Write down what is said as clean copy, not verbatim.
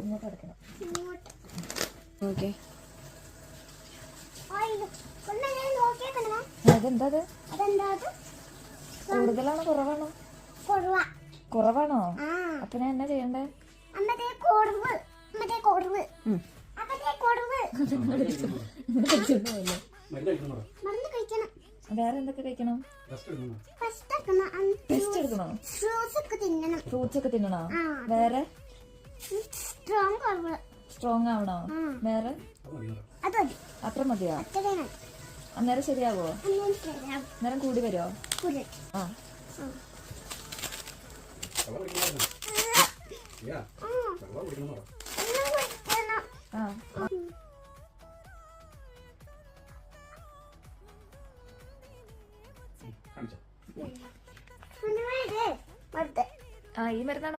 ഇങ്ങോട്ട് അടക്കണം. ഓക്കെ, അതെന്താ? കൂടുതലാണോ കുറവാണോ? കുറവാണോ? അപ്പൊ ഞാൻ എന്നാ ചെയ്യണ്ടേ? വേറെ എന്തൊക്കെ കഴിക്കണം? ടെസ്റ്റ് എടുക്കണോ? ഫ്രൂട്ട്സ് ഒക്കെ തിന്നണോ? വേറെ സ്ട്രോങ് ആവണോ? വേറെ അത്ര മതിയോ? അന്നേരം ശരിയാവോ? അന്നേരം കൂടി വരുമോ? ആ ഈ മരുന്നാണ്